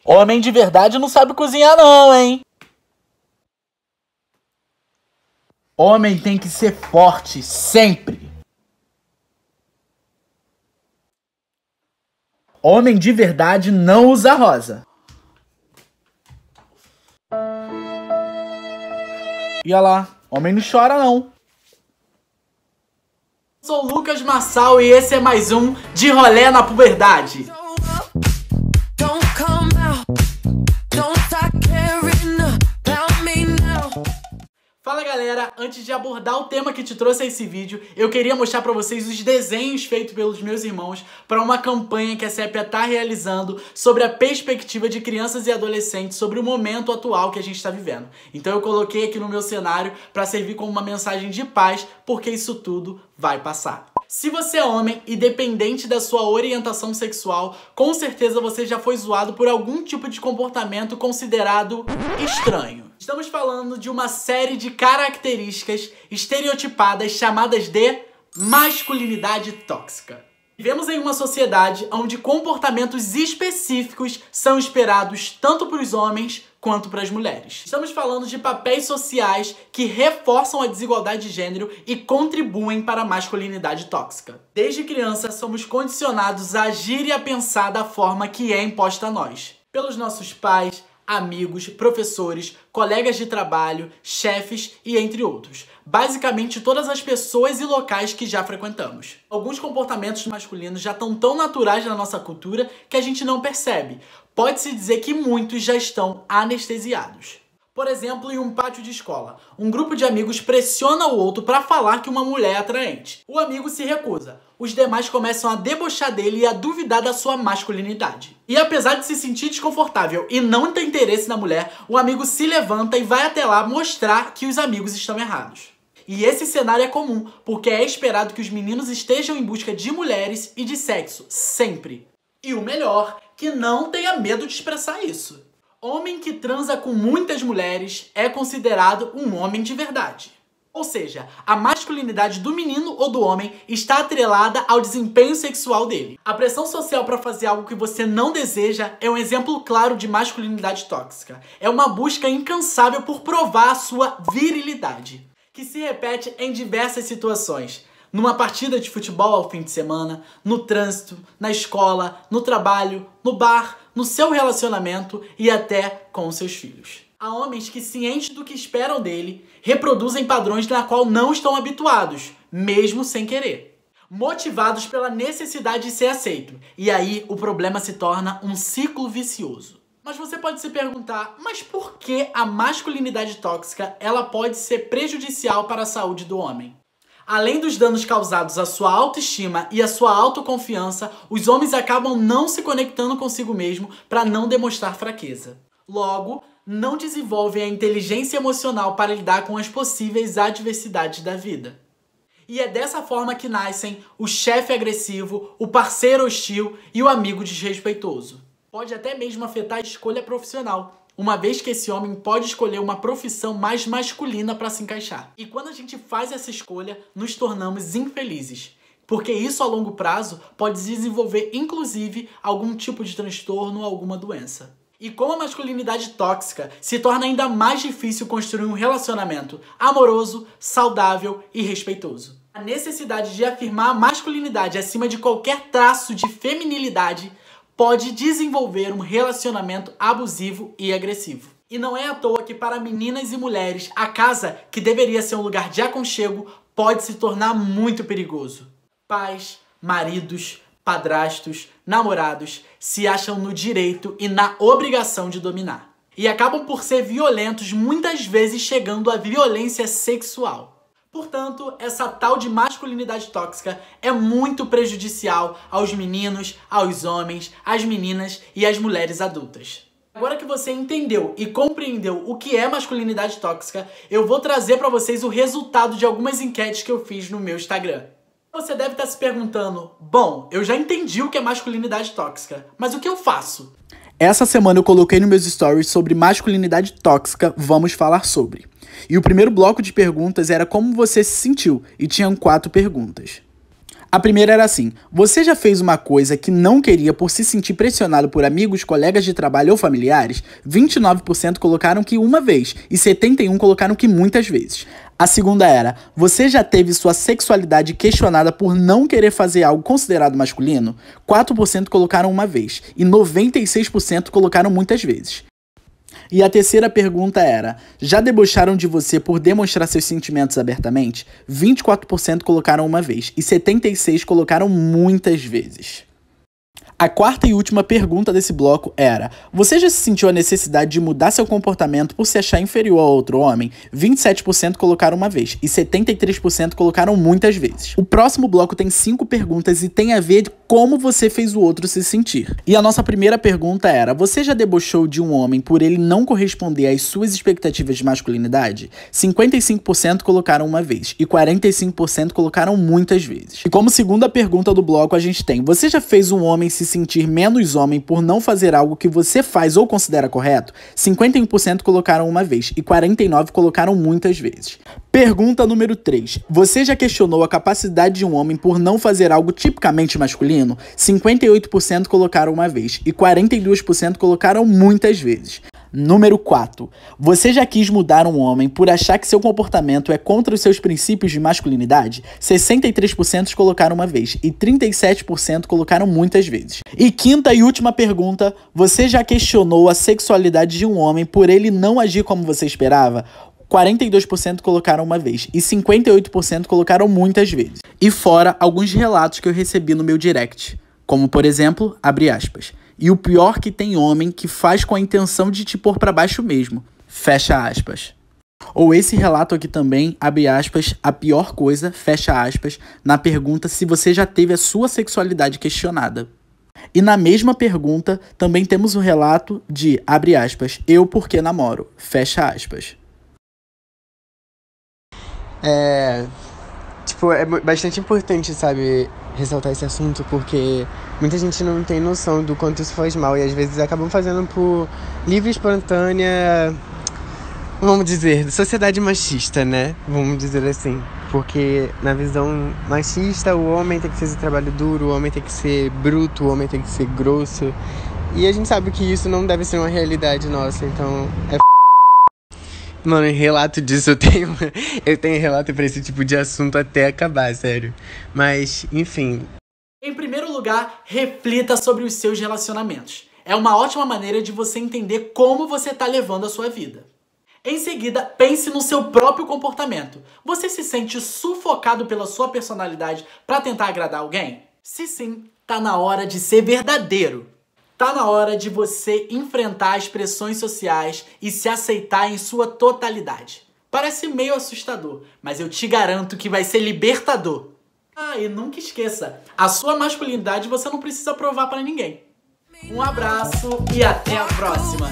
Homem de verdade não sabe cozinhar não, hein? Homem tem que ser forte, sempre. Homem de verdade não usa rosa. E olha lá, homem não chora não. Sou o Lucas Marçal e esse é mais um De Rolê na Puberdade. Fala galera, antes de abordar o tema que te trouxe a esse vídeo, eu queria mostrar pra vocês os desenhos feitos pelos meus irmãos para uma campanha que a Sépia tá realizando sobre a perspectiva de crianças e adolescentes sobre o momento atual que a gente tá vivendo. Então eu coloquei aqui no meu cenário pra servir como uma mensagem de paz, porque isso tudo vai passar. Se você é homem, independente da sua orientação sexual, com certeza você já foi zoado por algum tipo de comportamento considerado estranho. Estamos falando de uma série de características estereotipadas chamadas de masculinidade tóxica. Vivemos em uma sociedade onde comportamentos específicos são esperados tanto para os homens quanto para as mulheres. Estamos falando de papéis sociais que reforçam a desigualdade de gênero e contribuem para a masculinidade tóxica. Desde criança, somos condicionados a agir e a pensar da forma que é imposta a nós, pelos nossos pais, amigos, professores, colegas de trabalho, chefes e entre outros. Basicamente todas as pessoas e locais que já frequentamos. Alguns comportamentos masculinos já estão tão naturais na nossa cultura que a gente não percebe. Pode-se dizer que muitos já estão anestesiados. Por exemplo, em um pátio de escola, um grupo de amigos pressiona o outro para falar que uma mulher é atraente. O amigo se recusa. Os demais começam a debochar dele e a duvidar da sua masculinidade. E apesar de se sentir desconfortável e não ter interesse na mulher, o amigo se levanta e vai até lá mostrar que os amigos estão errados. E esse cenário é comum, porque é esperado que os meninos estejam em busca de mulheres e de sexo, sempre. E o melhor, que não tenha medo de expressar isso. Homem que transa com muitas mulheres é considerado um homem de verdade. Ou seja, a masculinidade do menino ou do homem está atrelada ao desempenho sexual dele. A pressão social para fazer algo que você não deseja é um exemplo claro de masculinidade tóxica. É uma busca incansável por provar a sua virilidade, que se repete em diversas situações. Numa partida de futebol ao fim de semana, no trânsito, na escola, no trabalho, no bar, no seu relacionamento e até com os seus filhos. Há homens que, cientes do que esperam dele, reproduzem padrões na qual não estão habituados, mesmo sem querer. Motivados pela necessidade de ser aceito. E aí o problema se torna um ciclo vicioso. Mas você pode se perguntar, mas por que a masculinidade tóxica ela pode ser prejudicial para a saúde do homem? Além dos danos causados à sua autoestima e à sua autoconfiança, os homens acabam não se conectando consigo mesmo para não demonstrar fraqueza. Logo, não desenvolvem a inteligência emocional para lidar com as possíveis adversidades da vida. E é dessa forma que nascem o chefe agressivo, o parceiro hostil e o amigo desrespeitoso. Pode até mesmo afetar a escolha profissional, uma vez que esse homem pode escolher uma profissão mais masculina para se encaixar. E quando a gente faz essa escolha, nos tornamos infelizes, porque isso a longo prazo pode desenvolver inclusive algum tipo de transtorno ou alguma doença. E como a masculinidade tóxica se torna ainda mais difícil construir um relacionamento amoroso, saudável e respeitoso. A necessidade de afirmar a masculinidade acima de qualquer traço de feminilidade pode desenvolver um relacionamento abusivo e agressivo. E não é à toa que para meninas e mulheres, a casa, que deveria ser um lugar de aconchego, pode se tornar muito perigoso. Pais, maridos, padrastos, namorados se acham no direito e na obrigação de dominar. E acabam por ser violentos, muitas vezes chegando à violência sexual. Portanto, essa tal de masculinidade tóxica é muito prejudicial aos meninos, aos homens, às meninas e às mulheres adultas. Agora que você entendeu e compreendeu o que é masculinidade tóxica, eu vou trazer para vocês o resultado de algumas enquetes que eu fiz no meu Instagram. Você deve estar se perguntando, bom, eu já entendi o que é masculinidade tóxica, mas o que eu faço? Essa semana eu coloquei nos meus stories sobre masculinidade tóxica, vamos falar sobre. E o primeiro bloco de perguntas era como você se sentiu, e tinham 4 perguntas. A primeira era assim: você já fez uma coisa que não queria por se sentir pressionado por amigos, colegas de trabalho ou familiares? 29% colocaram que uma vez e 71% colocaram que muitas vezes. A segunda era: você já teve sua sexualidade questionada por não querer fazer algo considerado masculino? 4% colocaram uma vez e 96% colocaram muitas vezes. E a terceira pergunta era: já debocharam de você por demonstrar seus sentimentos abertamente? 24% colocaram uma vez e 76% colocaram muitas vezes. A quarta e última pergunta desse bloco era: você já se sentiu a necessidade de mudar seu comportamento por se achar inferior a outro homem? 27% colocaram uma vez e 73% colocaram muitas vezes. O próximo bloco tem 5 perguntas e tem a ver com como você fez o outro se sentir. E a nossa primeira pergunta era: você já debochou de um homem por ele não corresponder às suas expectativas de masculinidade? 55% colocaram uma vez e 45% colocaram muitas vezes. E como segunda pergunta do bloco a gente tem: você já fez um homem se sentir menos homem por não fazer algo que você faz ou considera correto? 51% colocaram uma vez e 49% colocaram muitas vezes. Pergunta número 3. Você já questionou a capacidade de um homem por não fazer algo tipicamente masculino? 58% colocaram uma vez e 42% colocaram muitas vezes. Número 4. Você já quis mudar um homem por achar que seu comportamento é contra os seus princípios de masculinidade? 63% colocaram uma vez e 37% colocaram muitas vezes. E quinta e última pergunta: você já questionou a sexualidade de um homem por ele não agir como você esperava? 42% colocaram uma vez e 58% colocaram muitas vezes. E fora alguns relatos que eu recebi no meu direct, como por exemplo, abre aspas: e o pior que tem homem que faz com a intenção de te pôr pra baixo mesmo, fecha aspas. Ou esse relato aqui também, abre aspas, a pior coisa, fecha aspas, na pergunta se você já teve a sua sexualidade questionada. E na mesma pergunta também temos o relato de, abre aspas, eu porque namoro, fecha aspas. É bastante importante, sabe, ressaltar esse assunto, porque muita gente não tem noção do quanto isso faz mal e às vezes acabam fazendo por livre e espontânea, vamos dizer, sociedade machista, né? Vamos dizer assim. Porque na visão machista, o homem tem que fazer trabalho duro, o homem tem que ser bruto, o homem tem que ser grosso. E a gente sabe que isso não deve ser uma realidade nossa, então é Mano, em relato disso eu tenho relato pra esse tipo de assunto até acabar, sério. Mas, enfim. Em primeiro lugar, reflita sobre os seus relacionamentos. É uma ótima maneira de você entender como você tá levando a sua vida. Em seguida, pense no seu próprio comportamento. Você se sente sufocado pela sua personalidade pra tentar agradar alguém? Se sim, tá na hora de ser verdadeiro. Tá na hora de você enfrentar as pressões sociais e se aceitar em sua totalidade. Parece meio assustador, mas eu te garanto que vai ser libertador. Ah, e nunca esqueça, a sua masculinidade você não precisa provar pra ninguém. Um abraço e até a próxima!